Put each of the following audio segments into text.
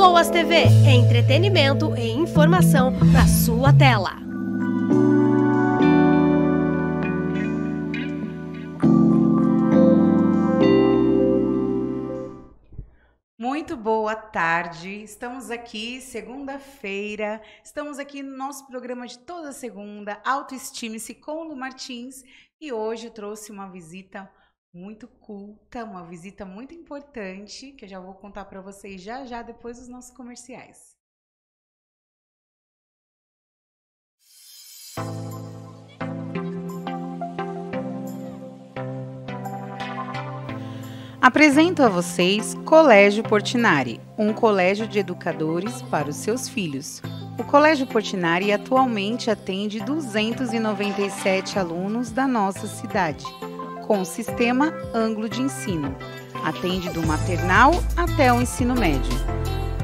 Loas TV, entretenimento e informação na sua tela. Muito boa tarde, estamos aqui segunda-feira, estamos aqui no nosso programa de toda segunda, Autoestime-se com Lu Martins, e hoje eu trouxe uma visita muito culta, uma visita muito importante, que eu já vou contar para vocês já depois dos nossos comerciais. Apresento a vocês Colégio Portinari, um colégio de educadores para os seus filhos. O Colégio Portinari atualmente atende 297 alunos da nossa cidade, com o sistema Ângulo de Ensino. Atende do maternal até o ensino médio.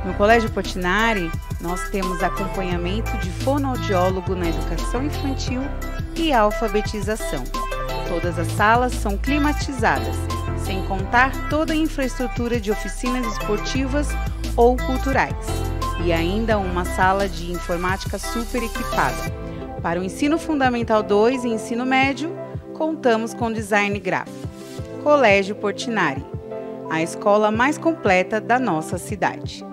No Colégio Portinari, nós temos acompanhamento de fonoaudiólogo na educação infantil e alfabetização. Todas as salas são climatizadas, sem contar toda a infraestrutura de oficinas esportivas ou culturais, e ainda uma sala de informática super equipada. Para o ensino fundamental 2 e ensino médio, contamos com design gráfico. Colégio Portinari, a escola mais completa da nossa cidade.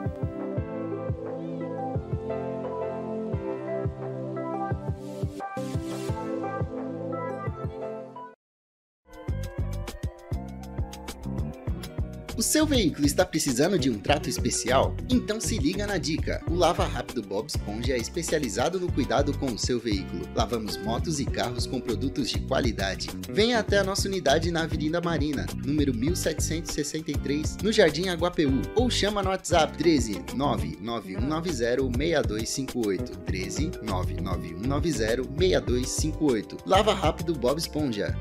O seu veículo está precisando de um trato especial? Então se liga na dica! O Lava Rápido Bob Esponja é especializado no cuidado com o seu veículo. Lavamos motos e carros com produtos de qualidade. Venha até a nossa unidade na Avenida Marina, número 1763, no Jardim Aguapeú, ou chama no WhatsApp 13 99190 6258, 13 99190 6258. Lava Rápido Bob Esponja.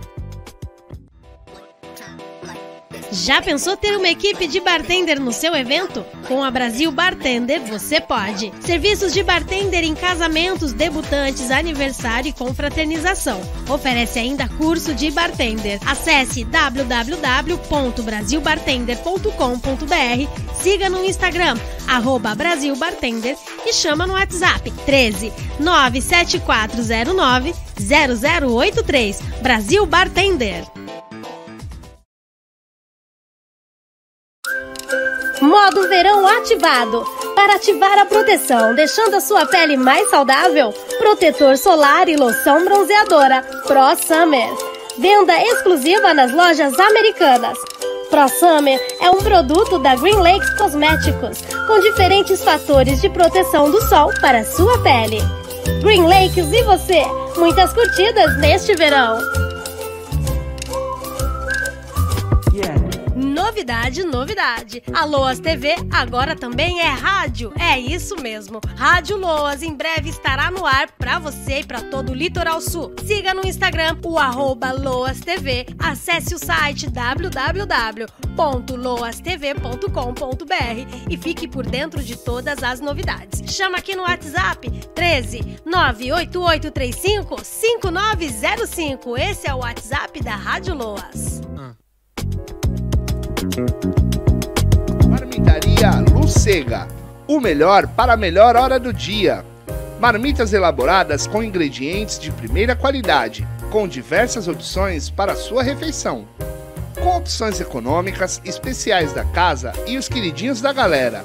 Já pensou ter uma equipe de bartender no seu evento? Com a Brasil Bartender você pode. Serviços de bartender em casamentos, debutantes, aniversário e confraternização. Oferece ainda curso de bartender. Acesse www.brasilbartender.com.br, siga no Instagram @brasilbartender e chama no WhatsApp 13 97409 0083. Brasil Bartender. Modo verão ativado. Para ativar a proteção, deixando a sua pele mais saudável, protetor solar e loção bronzeadora Pro Summer. Venda exclusiva nas lojas americanas. Pro Summer é um produto da Green Lakes Cosméticos, com diferentes fatores de proteção do sol para a sua pele. Green Lakes e você, muitas curtidas neste verão. Novidade. A Loas TV agora também é rádio. É isso mesmo. Rádio Loas em breve estará no ar para você e para todo o Litoral Sul. Siga no Instagram o @Loas TV. Acesse o site www.loastv.com.br e fique por dentro de todas as novidades. Chama aqui no WhatsApp 13 98835 5905. Esse é o WhatsApp da Rádio Loas. Marmitaria Lucega, o melhor para a melhor hora do dia. Marmitas elaboradas com ingredientes de primeira qualidade, com diversas opções para a sua refeição. Com opções econômicas, especiais da casa e os queridinhos da galera.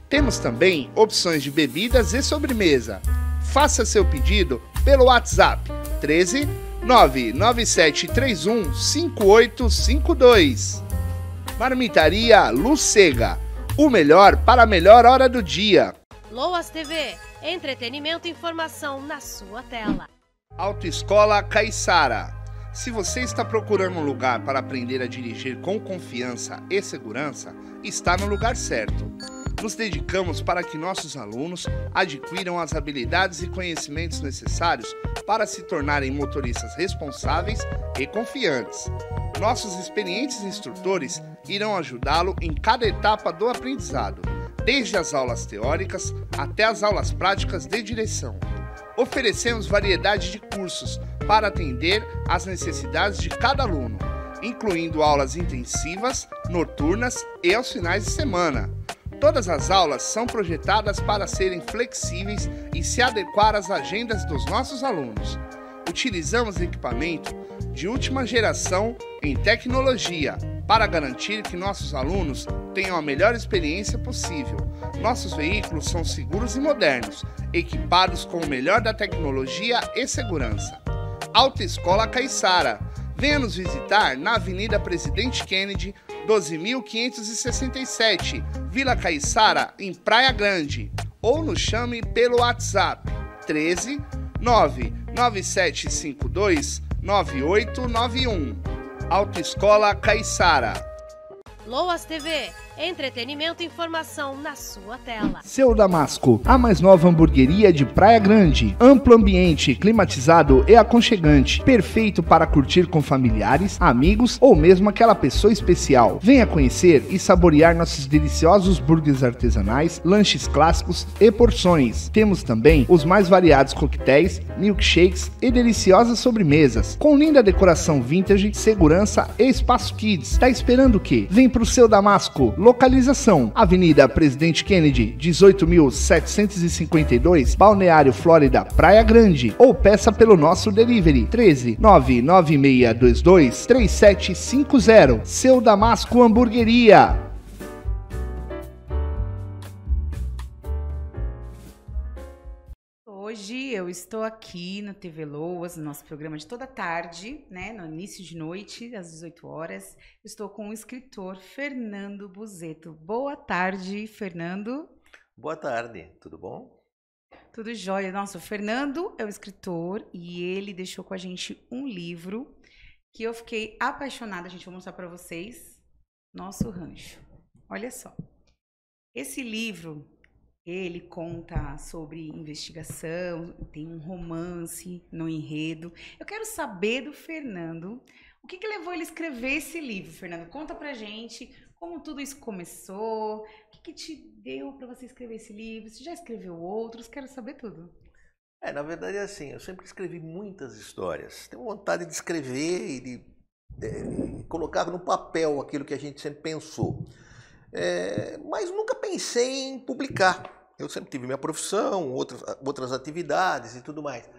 Temos também opções de bebidas e sobremesa. Faça seu pedido pelo WhatsApp 13 99731 5852. Marmitaria Lucega, o melhor para a melhor hora do dia. Loas TV, entretenimento e informação na sua tela. Autoescola Caiçara. Se você está procurando um lugar para aprender a dirigir com confiança e segurança, está no lugar certo. Nos dedicamos para que nossos alunos adquiram as habilidades e conhecimentos necessários para se tornarem motoristas responsáveis e confiantes. Nossos experientes instrutores irão ajudá-lo em cada etapa do aprendizado, desde as aulas teóricas até as aulas práticas de direção. Oferecemos variedade de cursos para atender às necessidades de cada aluno, incluindo aulas intensivas, noturnas e aos finais de semana. Todas as aulas são projetadas para serem flexíveis e se adequar às agendas dos nossos alunos. Utilizamos equipamento de última geração em tecnologia para garantir que nossos alunos tenham a melhor experiência possível. Nossos veículos são seguros e modernos, equipados com o melhor da tecnologia e segurança. Autoescola Caiçara. Venha nos visitar na Avenida Presidente Kennedy, 12.567, Vila Caiçara, em Praia Grande. Ou nos chame pelo WhatsApp 13 99752 9891. Autoescola Caiçara. Loas TV, entretenimento e informação na sua tela. Seu Damasco, a mais nova hamburgueria de Praia Grande. Amplo ambiente, climatizado e aconchegante. Perfeito para curtir com familiares, amigos ou mesmo aquela pessoa especial. Venha conhecer e saborear nossos deliciosos burgers artesanais, lanches clássicos e porções. Temos também os mais variados coquetéis, milkshakes e deliciosas sobremesas. Com linda decoração vintage, segurança e espaço kids. Tá esperando o quê? Vem pro Seu Damasco. Localização: Avenida Presidente Kennedy, 18.752, Balneário Flórida, Praia Grande. Ou peça pelo nosso delivery 13 99622 3750. Seu Damasco Hamburgueria. Hoje eu estou aqui no TV Loas, no nosso programa de toda tarde, né, no início de noite, às 18 horas. Estou com o escritor Fernando Buzetto. Boa tarde, Fernando. Boa tarde, tudo bom? Tudo jóia. Nossa, o Fernando é o escritor e ele deixou com a gente um livro que eu fiquei apaixonada. A gente vai mostrar para vocês. Nosso Rancho. Olha só. Esse livro... ele conta sobre investigação, tem um romance no enredo. Eu quero saber do Fernando, o que levou ele a escrever esse livro, Fernando? Conta pra gente como tudo isso começou, o que te deu para você escrever esse livro, você já escreveu outros, quero saber tudo. Na verdade é assim, eu sempre escrevi muitas histórias. Tenho vontade de escrever e de colocar no papel aquilo que a gente sempre pensou. Mas nunca pensei em publicar. Eu sempre tive minha profissão, outras atividades e tudo mais.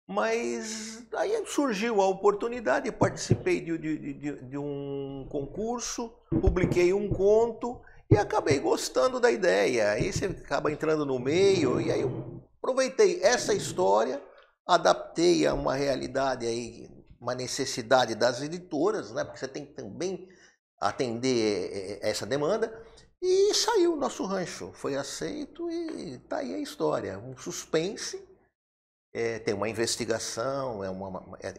Mas aí surgiu a oportunidade, participei de um concurso, publiquei um conto e acabei gostando da ideia. Aí você acaba entrando no meio e aí eu aproveitei essa história, adaptei a uma realidade, aí, uma necessidade das editoras, né? Porque você tem que também atender essa demanda, e saiu o Nosso Rancho, foi aceito e tá aí a história, um suspense, tem uma investigação, é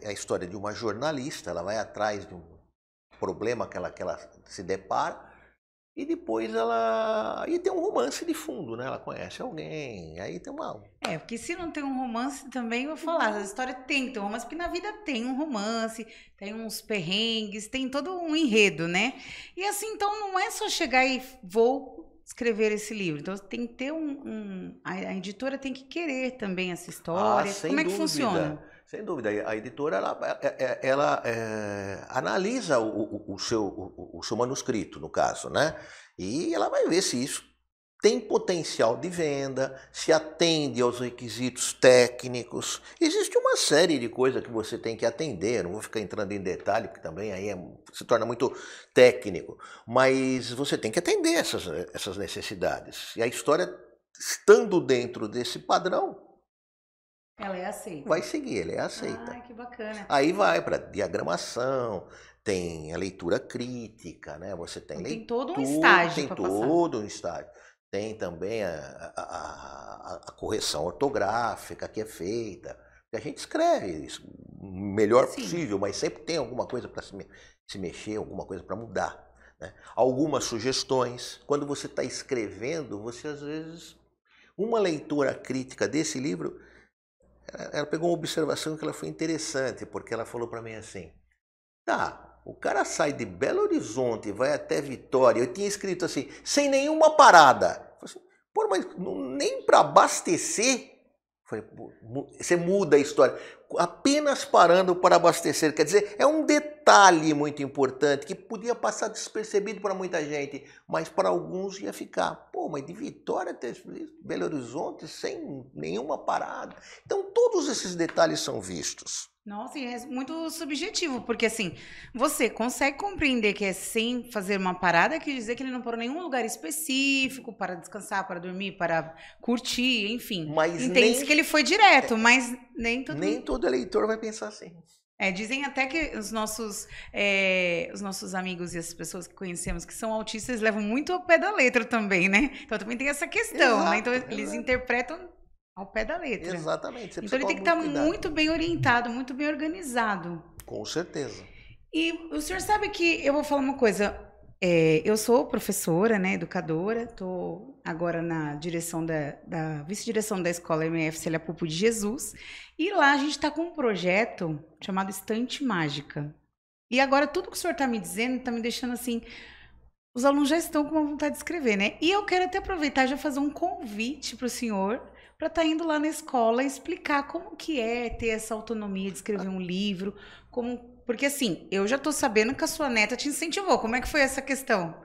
a história de uma jornalista, ela vai atrás de um problema que ela se depara, e depois aí tem um romance de fundo, né? Ela conhece alguém, aí tem uma... porque se não tem um romance também, eu vou falar, a história tem que ter um romance, porque na vida tem um romance, tem uns perrengues, tem todo um enredo, né? E assim, então não é só chegar e vou escrever esse livro, então tem que ter a editora tem que querer também essa história, como é que funciona? Sem dúvida, a editora ela analisa o seu manuscrito, no caso, né? E ela vai ver se isso tem potencial de venda, se atende aos requisitos técnicos. Existe uma série de coisas que você tem que atender, não vou ficar entrando em detalhe, porque também aí se torna muito técnico, mas você tem que atender essas necessidades. E a história, estando dentro desse padrão, ela é aceita. vai seguir, ela é aceita. Ah, que bacana. Aí vai para diagramação, tem a leitura crítica, né? Você tem leitura, tem todo um estágio. Tem todo um estágio. Tem também a correção ortográfica que é feita. A gente escreve isso o melhor possível, mas sempre tem alguma coisa para se mexer, alguma coisa para mudar, né? Algumas sugestões. Quando você está escrevendo, você às vezes... Uma leitura crítica desse livro... Ela pegou uma observação que ela foi interessante, porque ela falou para mim assim, o cara sai de Belo Horizonte e vai até Vitória, eu tinha escrito assim, sem nenhuma parada. Eu falei assim, mas nem para abastecer? Eu falei, você muda a história, apenas parando para abastecer, quer dizer, é um detalhe muito importante, que podia passar despercebido para muita gente, mas para alguns ia ficar, Pô, mas de Vitória até Belo Horizonte, sem nenhuma parada. Então, todos esses detalhes são vistos. Nossa, e é muito subjetivo, porque assim, você consegue compreender que é sem fazer uma parada, quer dizer que ele não parou em nenhum lugar específico para descansar, para dormir, para curtir, enfim. Mas entende-se que ele foi direto, mas nem todo eleitor vai pensar assim. Dizem até que os nossos amigos e as pessoas que conhecemos que são autistas levam muito ao pé da letra também, né? Então também tem essa questão, Exato, né? Então eles interpretam ao pé da letra. Exatamente. Então ele tem que estar muito bem orientado, muito bem organizado. Com certeza. E o senhor sabe que, eu vou falar uma coisa, eu sou professora, né, educadora, estou agora na direção da vice-direção da escola MF Célia Pupo de Jesus, e lá a gente está com um projeto chamado Estante Mágica. E agora tudo que o senhor está me dizendo está me deixando assim, os alunos já estão com uma vontade de escrever, né? E eu quero até aproveitar e já fazer um convite para o senhor para estar indo lá na escola e explicar como que é ter essa autonomia de escrever um livro, porque assim, eu já estou sabendo que a sua neta te incentivou. Como é que foi essa questão?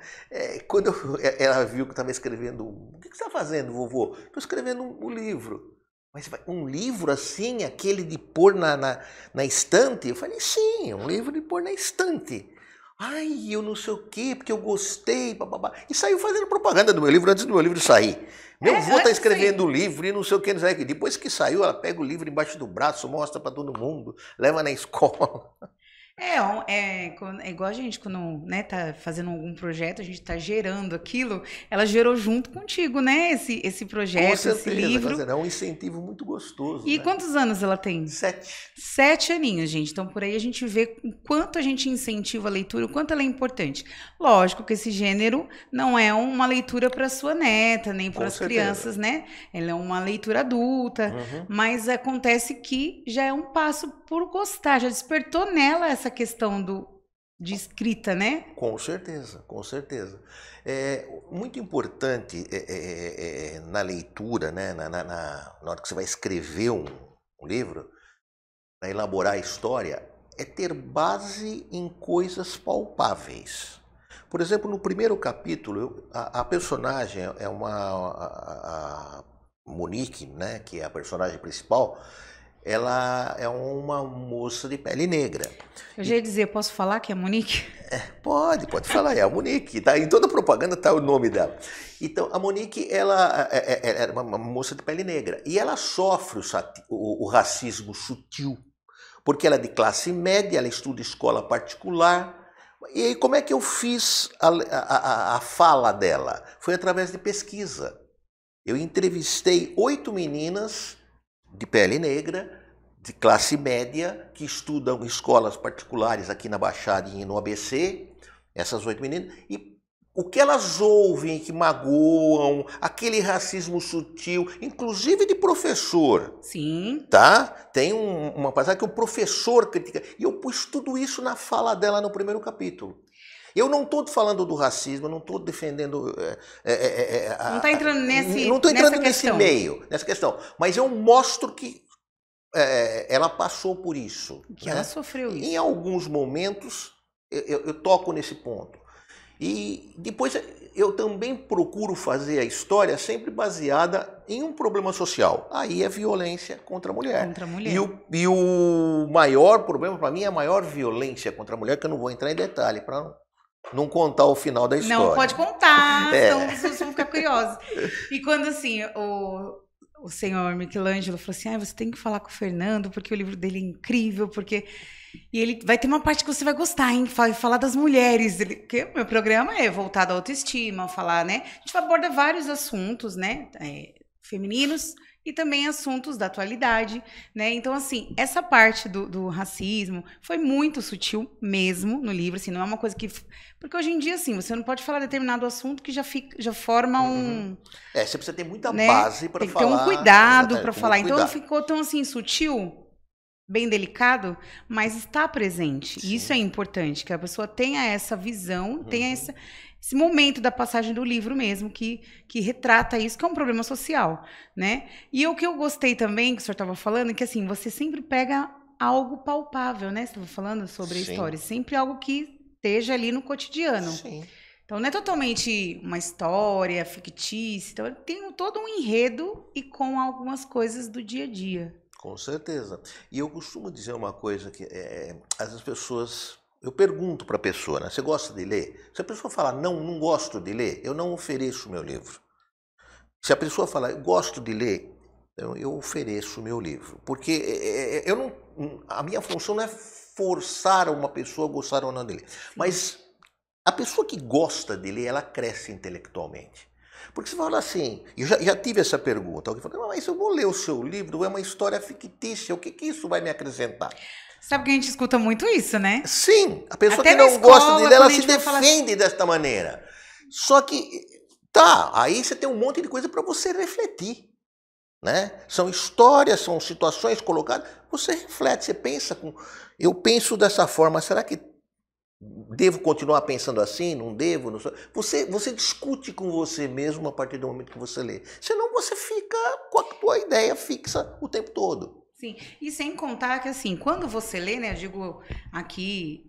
Quando ela viu que eu estava escrevendo, o que você está fazendo, vovô? Estou escrevendo um livro. Mas um livro assim, aquele de pôr na estante? Eu falei, sim, um livro de pôr na estante. Ai, eu não sei o quê, porque eu gostei, bababá. E saiu fazendo propaganda do meu livro antes do meu livro sair. Meu avô está escrevendo o livro e não sei o que, não sei o que. Depois que saiu, ela pega o livro embaixo do braço, mostra para todo mundo, leva na escola. É igual a gente, quando tá fazendo algum projeto, a gente está gerando aquilo, ela gerou junto contigo, né? Esse projeto, com certeza, esse livro. É um incentivo muito gostoso. E né? quantos anos ela tem? 7. 7 aninhos, gente. Então, por aí a gente vê o quanto a gente incentiva a leitura, o quanto ela é importante. Lógico que esse gênero não é uma leitura para sua neta, nem para as crianças, né? Ela é uma leitura adulta, mas acontece que já é um passo por gostar, já despertou nela essa questão de escrita, né? Com certeza, com certeza. É muito importante na leitura, né? Na hora que você vai escrever um livro, para elaborar a história, é ter base em coisas palpáveis. Por exemplo, no primeiro capítulo, a personagem é a Monique, né? Que é a personagem principal. Ela é uma moça de pele negra. Eu já ia dizer, posso falar que é a Monique? Pode falar, é a Monique. Tá, em toda propaganda está o nome dela. Então, a Monique, ela é uma moça de pele negra. E ela sofre o racismo sutil, porque ela é de classe média, ela estuda escola particular. E aí, como é que eu fiz a fala dela? Foi através de pesquisa. Eu entrevistei 8 meninas de pele negra, de classe média, que estudam escolas particulares aqui na Baixada e no ABC, essas 8 meninas, e o que elas ouvem que magoam, aquele racismo sutil, inclusive de professor. Sim. Tá? Tem uma passagem que o professor critica, e eu pus tudo isso na fala dela no primeiro capítulo. Eu não estou falando do racismo, eu não estou defendendo... não está entrando nesse meio, nessa questão. Mas eu mostro que ela passou por isso. Que ela sofreu isso. Em alguns momentos, eu toco nesse ponto. E depois eu também procuro fazer a história sempre baseada em um problema social. Aí é violência contra a mulher. Contra a mulher. E o maior problema, para mim, é a maior violência contra a mulher, que eu não vou entrar em detalhe, para não contar o final da história. Não, pode contar, senão as pessoas vão ficar curiosas. E quando, assim, o senhor Michelangelo falou assim, você tem que falar com o Fernando, porque o livro dele é incrível, porque... E ele vai ter uma parte que você vai gostar, hein? Falar das mulheres. Porque o meu programa é voltado à autoestima, falar, né? A gente aborda vários assuntos, né? Femininos e também assuntos da atualidade, né? Então, assim, essa parte do racismo foi muito sutil mesmo no livro, assim, não é uma coisa que... Porque hoje em dia, assim, você não pode falar determinado assunto que já forma um... você precisa ter muita base para falar. Tem que ter um cuidado para falar. Então, não ficou tão, assim, sutil, bem delicado, mas está presente. Sim. Isso é importante, que a pessoa tenha essa visão, tenha esse momento da passagem do livro mesmo, que retrata isso, que é um problema social, né? E o que eu gostei também, que o senhor estava falando, é que assim, você sempre pega algo palpável, né? Você estava falando sobre a história, sempre algo que esteja ali no cotidiano. Sim. Então não é totalmente uma história fictícia, então tem todo um enredo e com algumas coisas do dia a dia. Com certeza. E eu costumo dizer uma coisa que as pessoas... Eu pergunto para a pessoa, né? Você gosta de ler? Se a pessoa falar, não gosto de ler, eu não ofereço meu livro. Se a pessoa falar, eu gosto de ler, eu ofereço o meu livro. Porque a minha função não é forçar uma pessoa a gostar ou não de ler. Mas a pessoa que gosta de ler, ela cresce intelectualmente. Porque você fala assim, eu já tive essa pergunta, alguém fala, mas eu vou ler o seu livro, é uma história fictícia, o que isso vai me acrescentar? Sabe que a gente escuta muito isso, né? Sim, a pessoa Até que na não escola, gosta de ler, ela quando a se gente vai falar defende desta maneira. Só que, aí você tem um monte de coisa para você refletir. Né? São histórias, são situações colocadas, você reflete, você pensa, eu penso dessa forma, será que devo continuar pensando assim? Não devo? Não sou? Você discute com você mesmo a partir do momento que você lê. Senão você fica com a tua ideia fixa o tempo todo. Sim, e sem contar que assim, quando você lê, né, eu digo aqui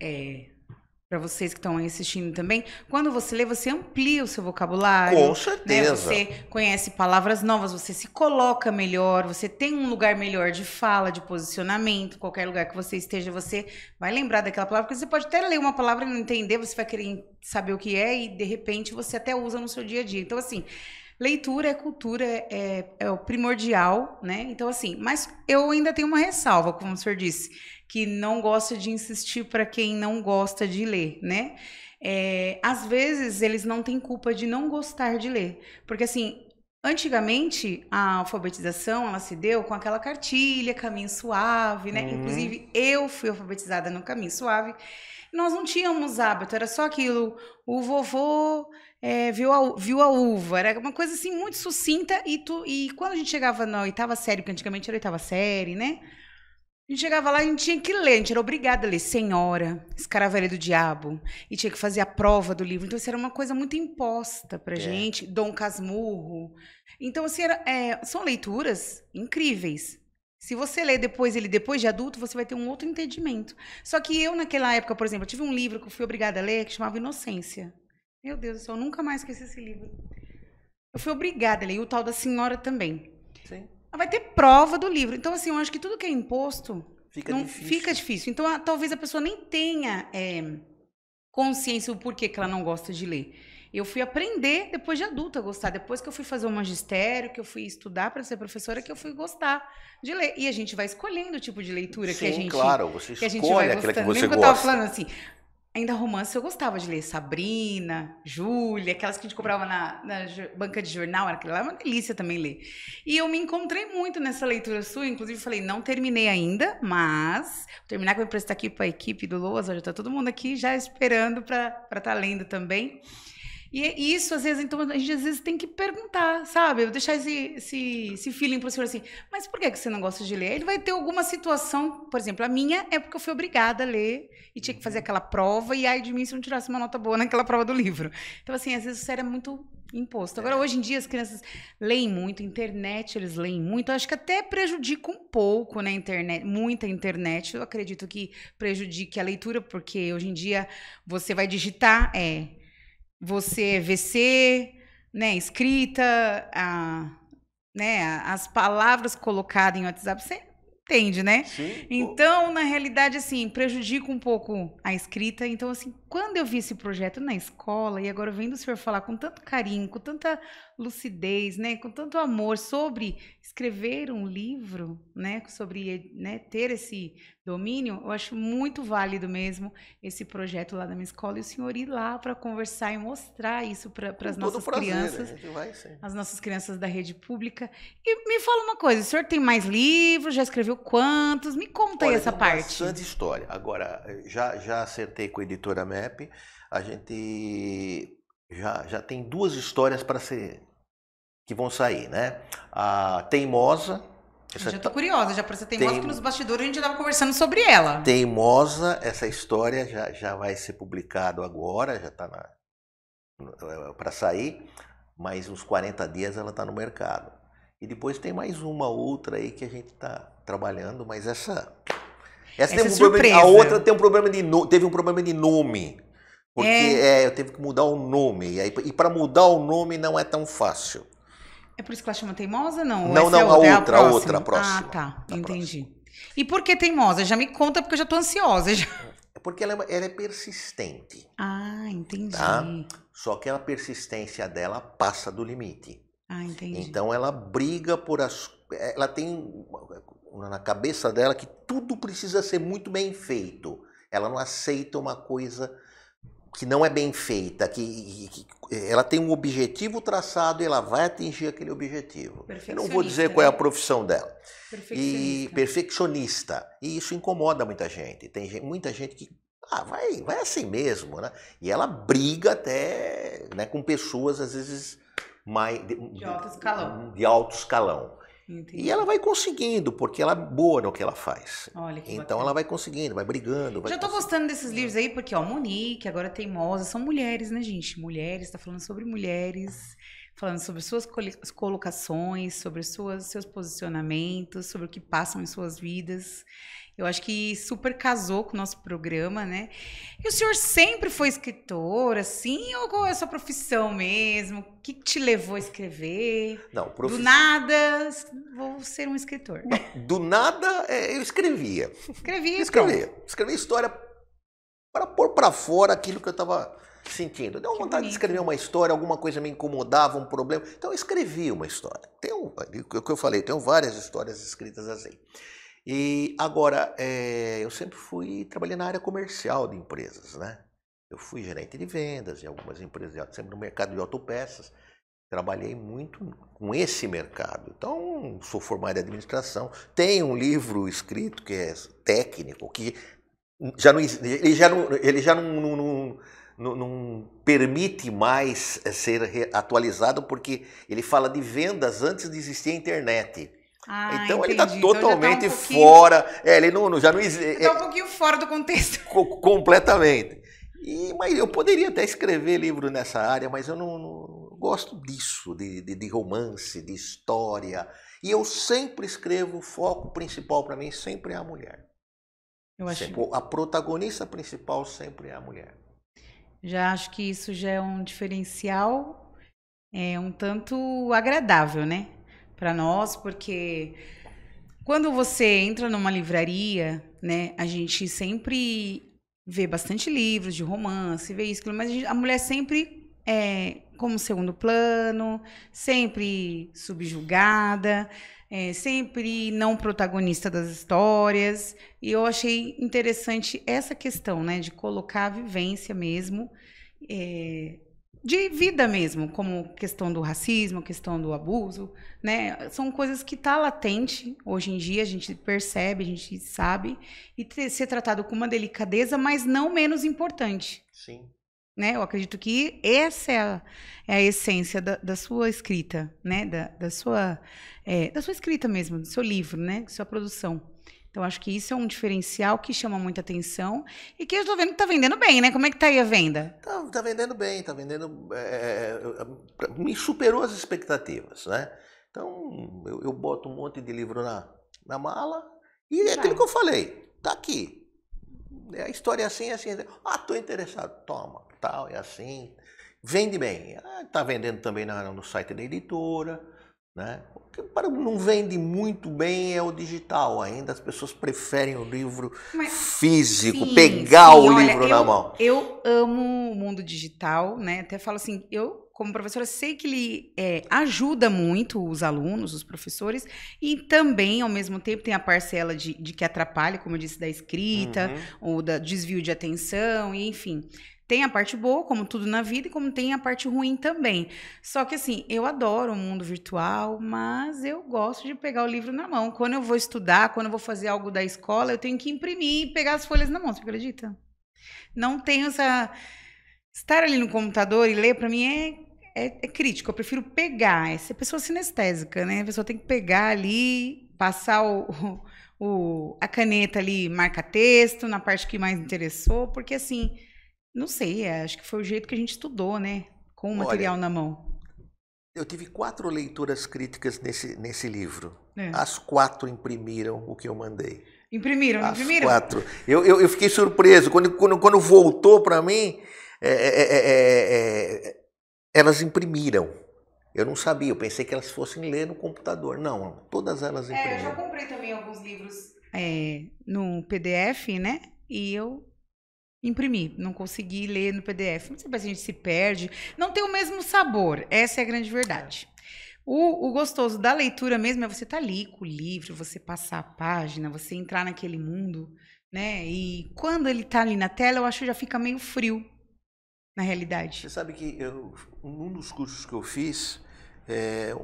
para vocês que estão aí assistindo também, quando você lê, você amplia o seu vocabulário. Com certeza. Né? Você conhece palavras novas, você se coloca melhor, você tem um lugar melhor de fala, de posicionamento, qualquer lugar que você esteja, você vai lembrar daquela palavra, porque você pode até ler uma palavra e não entender, você vai querer saber o que é e de repente você até usa no seu dia a dia. Então assim, leitura é cultura, é o primordial, né? Então assim, mas eu ainda tenho uma ressalva, como o senhor disse, que não gosta de insistir para quem não gosta de ler, né? Às vezes, eles não têm culpa de não gostar de ler. Porque, assim, antigamente, a alfabetização, ela se deu com aquela cartilha, Caminho Suave, né? Inclusive, eu fui alfabetizada no Caminho Suave. Nós não tínhamos hábito, era só aquilo, o vovô... viu a uva, era uma coisa assim muito sucinta e quando a gente chegava na 8ª série, porque antigamente era 8ª série, né? A gente chegava lá e a gente tinha que ler, a gente era obrigada a ler Senhora, Escaravelha do Diabo, e tinha que fazer a prova do livro. Então, isso era uma coisa muito imposta pra gente, Dom Casmurro. Então, assim, são leituras incríveis. Se você ler depois de adulto, você vai ter um outro entendimento. Só que eu, naquela época, por exemplo, eu tive um livro que eu fui obrigada a ler, que chamava Inocência. Meu Deus do céu, eu nunca mais esqueci esse livro. Eu fui obrigada a ler, e o tal da Senhora também. Sim. Vai ter prova do livro. Então, assim, eu acho que tudo que é imposto fica difícil. Então, talvez a pessoa nem tenha consciência do porquê que ela não gosta de ler. Eu fui aprender depois de adulta a gostar. Depois que eu fui fazer o magistério, que eu fui estudar para ser professora, que eu fui gostar de ler. E a gente vai escolhendo o tipo de leitura que a gente... claro, você que a gente escolhe vai aquela que gostando. você Lembra gosta. que eu tava falando assim... Ainda romance eu gostava de ler Sabrina, Júlia, aquelas que a gente comprava na banca de jornal, aquilo lá é uma delícia também ler. E eu me encontrei muito nessa leitura sua, inclusive falei, não terminei ainda, mas vou terminar que eu vou emprestar aqui para a equipe do Loas, já está todo mundo aqui já esperando para estar lendo também. E isso, às vezes, então, a gente às vezes tem que perguntar, sabe? Eu deixar esse feeling para o senhor assim, mas por que você não gosta de ler? Ele vai ter alguma situação, por exemplo, a minha é porque eu fui obrigada a ler e tinha que fazer aquela prova, e ai de mim se eu não tirasse uma nota boa naquela prova do livro. Então, assim, às vezes o sério é muito imposto. Agora, hoje em dia, as crianças leem muito, internet eles leem muito, eu acho que até prejudica um pouco na internet, muita internet, eu acredito que prejudique a leitura, porque hoje em dia você vai digitar, você VC, né, escrita, né, as palavras colocadas em WhatsApp, você entende, né? Sim. Então, na realidade, assim, prejudica um pouco a escrita. Então, assim, quando eu vi esse projeto na escola, e agora vendo o senhor falar com tanto carinho, com tanta lucidez, né, com tanto amor sobre escrever um livro, né, sobre, né, ter esse domínio, eu acho muito válido mesmo esse projeto lá da minha escola, e o senhor ir lá para conversar e mostrar isso para as nossas crianças, a gente vai, sim. as nossas crianças da rede pública. E me fala uma coisa, o senhor tem mais livros? Já escreveu quantos? Me conta aí essa parte. Bastante história. Agora, já acertei com a editora MEP, a gente já tem 2 histórias que vão sair, né? A Teimosa. Eu já tô curiosa, já para ser Teimosa, porque nos bastidores a gente estava conversando sobre ela. Teimosa, essa história já vai ser publicado agora, já está para sair, mas uns 40 dias ela está no mercado. E depois tem mais uma outra aí que a gente está trabalhando, mas essa tem um surpresa. A outra tem um problema teve um problema de nome. Porque eu tive que mudar o nome. E para mudar o nome não é tão fácil. É por isso que ela chama Teimosa, não? Não, não, a outra, próxima. Ah, tá. Entendi. E por que Teimosa? Já me conta, porque eu já tô ansiosa. Já. Porque ela é persistente. Ah, entendi. Tá? Só que a persistência dela passa do limite. Ah, entendi. Então ela briga por ela tem na cabeça dela que tudo precisa ser muito bem feito. Ela não aceita uma coisa que não é bem feita, que ela tem um objetivo traçado e ela vai atingir aquele objetivo. Eu não vou dizer qual é a profissão dela. Perfeccionista. E isso incomoda muita gente. Tem muita gente que vai assim mesmo, né? E ela briga até, né, com pessoas, às vezes, de alto escalão. De alto escalão. Entendi. E ela vai conseguindo, porque ela é boa no que ela faz. Olha que então bacana. Ela vai conseguindo, vai brigando. Já tô gostando desses livros aí, porque, Monique, agora Teimosa, são mulheres, né, gente? Mulheres, tá falando sobre mulheres, falando sobre suas colocações, sobre seus posicionamentos, sobre o que passam em suas vidas. Eu acho que super casou com o nosso programa, né? E o senhor sempre foi escritor, assim, ou qual é a sua profissão mesmo? O que te levou a escrever? Não, Do nada, vou ser um escritor. Do nada, eu escrevia. Escrevia história para pôr para fora aquilo que eu estava sentindo. Deu vontade de escrever uma história, alguma coisa me incomodava, um problema. Então eu escrevi uma história. O que eu falei, tenho várias histórias escritas assim. E agora, eu sempre trabalhei na área comercial de empresas, né? Eu fui gerente de vendas em algumas empresas, sempre no mercado de autopeças. Trabalhei muito com esse mercado. Então, sou formado em administração. Tenho um livro escrito que é técnico, que ele já não permite mais ser atualizado, porque ele fala de vendas antes de existir a internet. Então entendi. Ele está totalmente fora. Ele já não existe. Está um pouquinho fora do contexto. Completamente. Mas eu poderia até escrever livro nessa área, mas eu não gosto disso, de romance, de história. E eu sempre escrevo, o foco principal para mim sempre é a mulher. Eu acho... A protagonista principal sempre é a mulher. Já acho que isso já é um diferencial, um tanto agradável, né? Para nós, porque quando você entra numa livraria, né, a gente sempre vê bastante livros de romance, vê isso, mas a mulher sempre como segundo plano, sempre subjugada, sempre não protagonista das histórias. E eu achei interessante essa questão, né, de colocar a vivência mesmo, de vida mesmo, como questão do racismo, questão do abuso, né? São coisas que tá latente hoje em dia, a gente percebe, a gente sabe, e ser tratado com uma delicadeza, mas não menos importante. Sim. Né? Eu acredito que essa é a essência da sua escrita, né? Da sua escrita mesmo, do seu livro, né? Da sua produção. Então, acho que isso é um diferencial que chama muita atenção e que eu estou vendo que está vendendo bem, né? Como é que está aí a venda? Tá vendendo bem, está vendendo... me superou as expectativas, né? Então, eu boto um monte de livro na mala e é aquilo que eu falei. Tá aqui. A história é assim, assim. Estou interessado. Toma, tal, é assim. Vende bem. Está vendendo também no site da editora. Né? O que não vende muito bem é o digital ainda. As pessoas preferem o livro físico, pegar o livro na mão. Eu amo o mundo digital, né? Até falo assim, eu como professora sei que ele ajuda muito os alunos, os professores, e também ao mesmo tempo tem a parcela de que atrapalha, como eu disse, da escrita, ou da desvio de atenção, e enfim. Tem a parte boa, como tudo na vida, e como tem a parte ruim também. Só que, assim, eu adoro o mundo virtual, mas eu gosto de pegar o livro na mão. Quando eu vou estudar, quando eu vou fazer algo da escola, eu tenho que imprimir e pegar as folhas na mão, você acredita? Não tenho essa... Estar ali no computador e ler, para mim, é crítico. Eu prefiro pegar. Essa pessoa sinestésica, né? A pessoa tem que pegar ali, passar a caneta ali, marca texto, na parte que mais interessou, porque, assim... Não sei, acho que foi o jeito que a gente estudou, né? Com o material na mão. Eu tive 4 leituras críticas nesse livro. As 4 imprimiram o que eu mandei. Imprimiram? As 4. Eu fiquei surpreso. Quando voltou para mim, Elas imprimiram. Eu não sabia, eu pensei que elas fossem ler no computador. Não, todas elas imprimiram. Eu já comprei também alguns livros no PDF, né? E eu imprimi, não consegui ler no PDF. Não sei se a gente se perde. Não tem o mesmo sabor, essa é a grande verdade. O gostoso da leitura mesmo é você estar ali com o livro, você passar a página, você entrar naquele mundo, né? E quando ele está ali na tela, eu acho que já fica meio frio, na realidade. Você sabe que um dos cursos que eu fiz,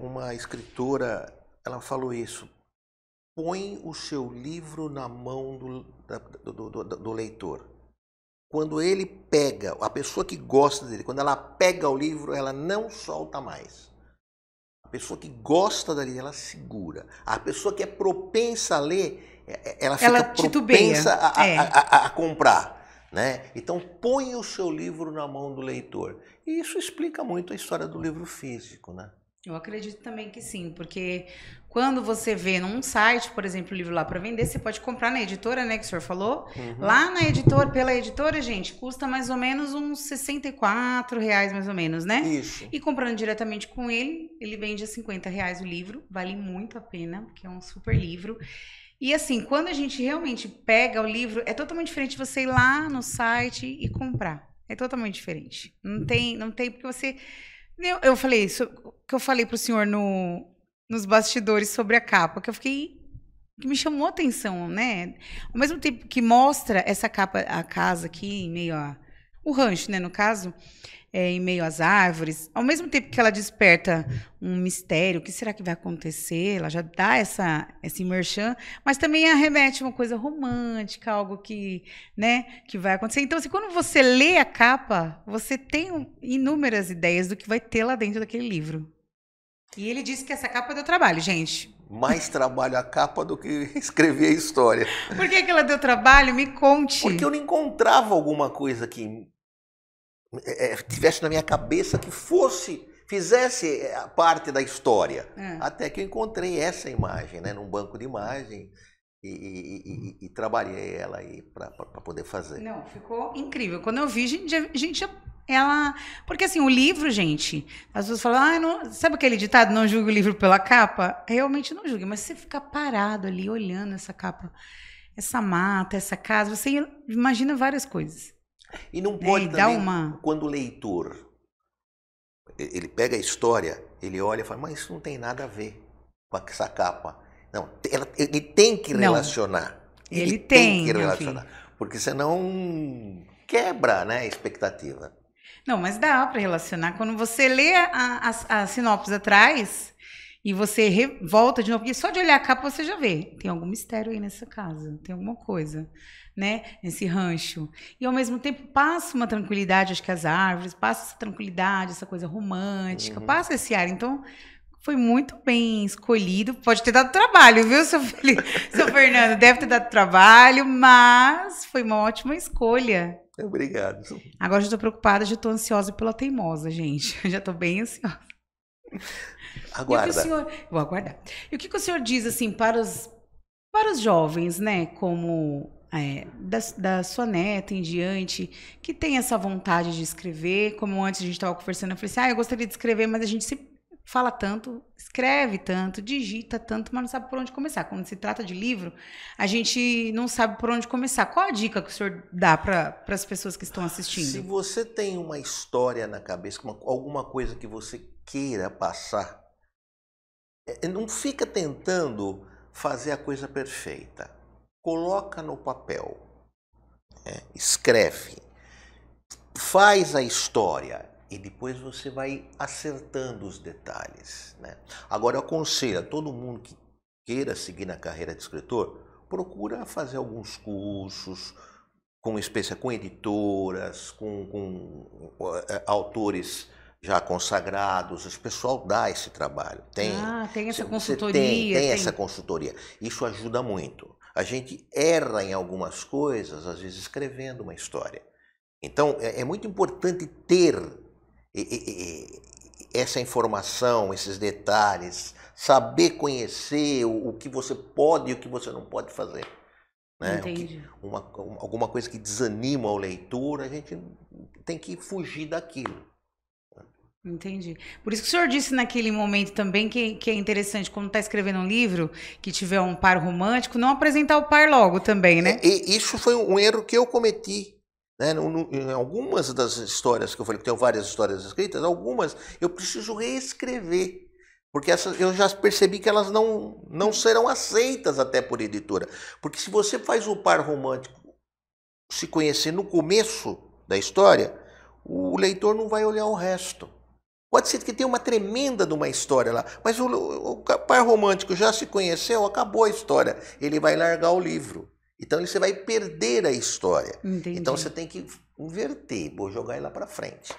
uma escritora, ela falou isso. Põe o seu livro na mão do leitor. Quando ele pega, a pessoa que gosta dele, quando ela pega o livro, ela não solta mais. A pessoa que gosta dali, ela segura. A pessoa que é propensa a ler, ela fica propensa a comprar. Né? Então, põe o seu livro na mão do leitor. E isso explica muito a história do livro físico, né? Eu acredito também que sim, porque quando você vê num site, por exemplo, o livro lá para vender, você pode comprar na editora, né, que o senhor falou. Lá na editora, pela editora, gente, custa mais ou menos uns R$64, mais ou menos, né? Isso. E comprando diretamente com ele, ele vende a R$50 o livro, vale muito a pena, porque é um super livro. E assim, quando a gente realmente pega o livro, é totalmente diferente de você ir lá no site e comprar. É totalmente diferente. Não tem porque você... Eu falei isso, que eu falei pro senhor nos bastidores sobre a capa, que me chamou a atenção, né? Ao mesmo tempo que mostra essa capa, a casa aqui, em meio o rancho, né, no caso, em meio às árvores, ao mesmo tempo que ela desperta um mistério, o que será que vai acontecer? Ela já dá esse merchan, mas também arremete uma coisa romântica, algo que, né, que vai acontecer. Então, assim, quando você lê a capa, você tem inúmeras ideias do que vai ter lá dentro daquele livro. E ele disse que essa capa deu trabalho, gente. Mais trabalho a capa do que escrever a história. Por que ela deu trabalho? Me conte. Porque eu não encontrava alguma coisa que tivesse na minha cabeça que fizesse parte da história. Até que eu encontrei essa imagem, né, num banco de imagem e trabalhei ela aí para poder fazer. Não, ficou incrível. Quando eu vi, gente, porque assim, o livro, gente, as pessoas falam, não, sabe aquele ditado, não julgue o livro pela capa? Realmente não julgue, mas você ficar parado ali, olhando essa capa, essa mata, essa casa, você imagina várias coisas. E não pode também, quando o leitor, ele pega a história, ele olha e fala, mas isso não tem nada a ver com essa capa. Não, ele tem que relacionar. Ele tem que relacionar, porque senão quebra, né, a expectativa. Não, mas dá para relacionar. Quando você lê a sinopse atrás e você volta de novo, porque só de olhar a capa você já vê. Tem algum mistério aí nessa casa, tem alguma coisa, né? Nesse rancho. E ao mesmo tempo passa uma tranquilidade, acho que as árvores, passa essa tranquilidade, essa coisa romântica, passa esse ar. Então, foi muito bem escolhido. Pode ter dado trabalho, viu, seu Fernando? Deve ter dado trabalho, mas foi uma ótima escolha. Obrigado. Agora já estou preocupada, já estou ansiosa pela teimosa, gente. Eu já estou bem ansiosa. Aguarda. Vou aguardar. E o que o senhor diz assim para os jovens, né, como da sua neta em diante, que tem essa vontade de escrever, como antes a gente estava conversando, eu falei assim, eu gostaria de escrever, mas a gente se fala tanto, escreve tanto, digita tanto, mas não sabe por onde começar. Quando se trata de livro, a gente não sabe por onde começar. Qual a dica que o senhor dá para as pessoas que estão assistindo? Se você tem uma história na cabeça, alguma coisa que você queira passar, não fica tentando fazer a coisa perfeita. Coloca no papel, escreve, faz a história. E depois você vai acertando os detalhes, né? Agora, eu aconselho a todo mundo que queira seguir na carreira de escritor, procura fazer alguns cursos com editoras, com autores já consagrados. O pessoal dá esse trabalho. Tem essa consultoria. Tem essa consultoria. Isso ajuda muito. A gente erra em algumas coisas, às vezes escrevendo uma história. Então, é muito importante ter essa informação, esses detalhes, saber conhecer o que você pode e o que você não pode fazer. né? Entendi. Alguma coisa que desanima o leitor, a gente tem que fugir daquilo. Entendi. Por isso que o senhor disse naquele momento também que é interessante, quando está escrevendo um livro, que tiver um par romântico, não apresentar o par logo também, né? Isso foi um erro que eu cometi. Né? Em algumas das histórias que eu falei, que tenho várias histórias escritas, algumas eu preciso reescrever. Porque eu já percebi que elas não serão aceitas até por editora. Porque se você faz o par romântico se conhecer no começo da história, o leitor não vai olhar o resto. Pode ser que tenha uma tremenda de uma história lá, mas o par romântico já se conheceu, acabou a história. Ele vai largar o livro. Então você vai perder a história. Entendi. Então você tem que inverter, vou jogar ele lá para frente.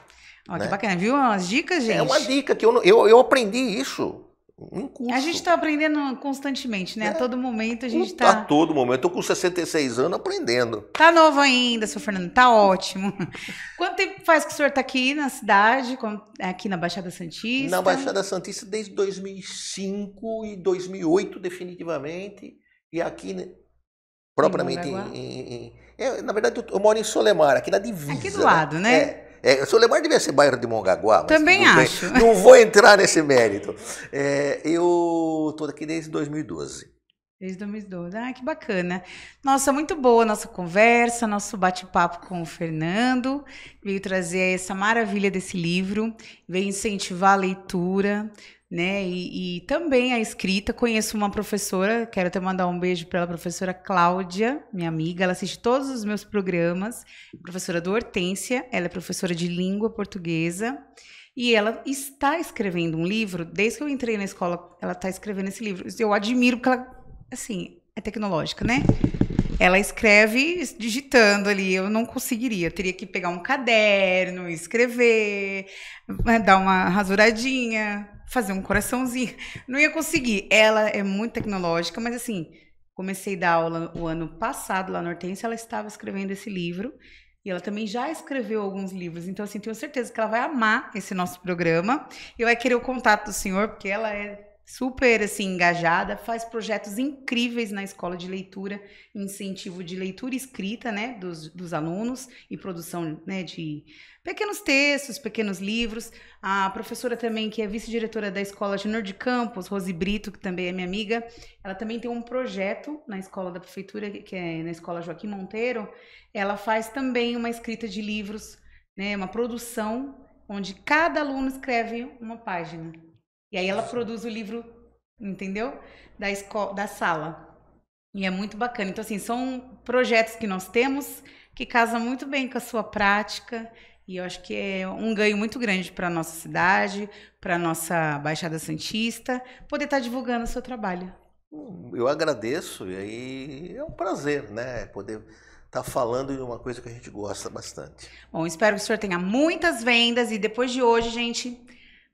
Ó, né? Que bacana, viu? Umas dicas, gente. É uma dica que eu aprendi isso em curso. A gente está aprendendo constantemente, né? A todo momento a gente está... A todo momento. Eu tô com 66 anos aprendendo. Tá novo ainda, seu Fernando. Tá ótimo. Quanto tempo faz que o senhor está aqui na cidade, aqui na Baixada Santista? Na Baixada Santista desde 2005 e 2008 definitivamente. E aqui, propriamente na verdade, eu moro em Solemar, aqui na divisa. Aqui do lado, né? Solemar devia ser bairro de Mongaguá. Também acho. Não vou entrar nesse mérito. Eu estou aqui desde 2012. Desde 2012. Ah, que bacana. Nossa, muito boa a nossa conversa, nosso bate-papo com o Fernando. Veio trazer essa maravilha desse livro, veio incentivar a leitura, né? E também a escrita. Conheço uma professora, quero até mandar um beijo para ela, a professora Cláudia, minha amiga. Ela assiste todos os meus programas. Professora do Hortência, ela é professora de língua portuguesa. E ela está escrevendo um livro, desde que eu entrei na escola, ela está escrevendo esse livro. Eu admiro porque ela, assim, é tecnológica, né? Ela escreve digitando ali, eu não conseguiria. Eu teria que pegar um caderno, escrever, dar uma rasuradinha, fazer um coraçãozinho. Não ia conseguir. Ela é muito tecnológica, mas assim, comecei a dar aula o ano passado lá na Hortência, ela estava escrevendo esse livro. E ela também já escreveu alguns livros. Então, assim, tenho certeza que ela vai amar esse nosso programa. E vai querer o contato do senhor, porque ela é super, assim, engajada, faz projetos incríveis na escola de leitura, incentivo de leitura escrita, né, dos alunos e produção, né, de pequenos textos, pequenos livros. A professora também, que é vice-diretora da Escola Júnior de Campos, Rose Brito, que também é minha amiga, ela também tem um projeto na escola da prefeitura, que é na Escola Joaquim Monteiro. Ela faz também uma escrita de livros, né, uma produção, onde cada aluno escreve uma página. E aí ela produz o livro, entendeu? Da sala. E é muito bacana. Então, assim, são projetos que nós temos que casam muito bem com a sua prática. E eu acho que é um ganho muito grande para a nossa cidade, para a nossa Baixada Santista, poder estar divulgando o seu trabalho. Eu agradeço, e aí é um prazer, né? Poder estar falando de uma coisa que a gente gosta bastante. Bom, espero que o senhor tenha muitas vendas e depois de hoje, gente,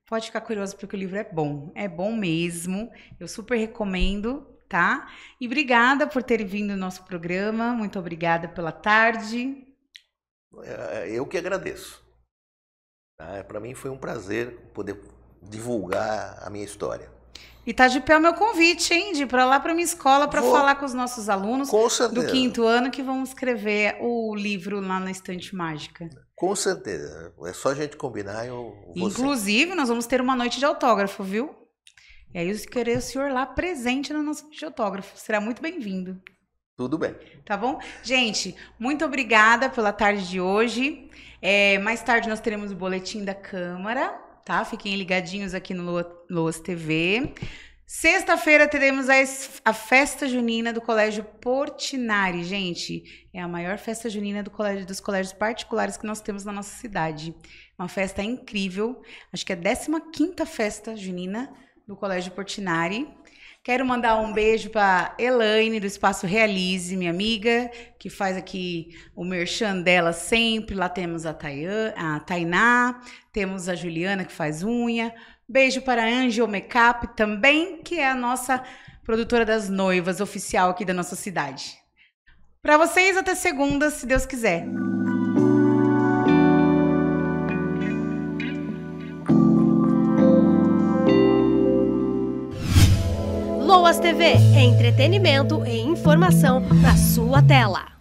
pode ficar curioso porque o livro é bom mesmo, eu super recomendo, tá? E obrigada por ter vindo no nosso programa, muito obrigada pela tarde. Eu que agradeço. Para mim foi um prazer poder divulgar a minha história. E tá de pé o meu convite, hein? De ir para lá para minha escola para falar com os nossos alunos do 5º ano que vão escrever o livro lá na Estante Mágica. Com certeza. É só a gente combinar. Inclusive, nós vamos ter uma noite de autógrafo, viu? E aí eu querer o senhor lá presente na nossa noite de autógrafo. Será muito bem-vindo. Tudo bem. Tá bom? Gente, muito obrigada pela tarde de hoje. Mais tarde nós teremos o boletim da Câmara, tá? Fiquem ligadinhos aqui no Loas TV. Sexta-feira teremos a festa junina do Colégio Portinari, gente. É a maior festa junina dos colégios particulares que nós temos na nossa cidade. Uma festa incrível. Acho que é a 15ª festa junina do Colégio Portinari. Quero mandar um beijo para Elaine, do Espaço Realize, minha amiga, que faz aqui o merchan dela sempre. Lá temos a Tainá, temos a Juliana, que faz unha. Beijo para a Angel Makeup também, que é a nossa produtora das noivas oficial aqui da nossa cidade. Para vocês, até segunda, se Deus quiser. Pessoas TV, entretenimento e informação na sua tela.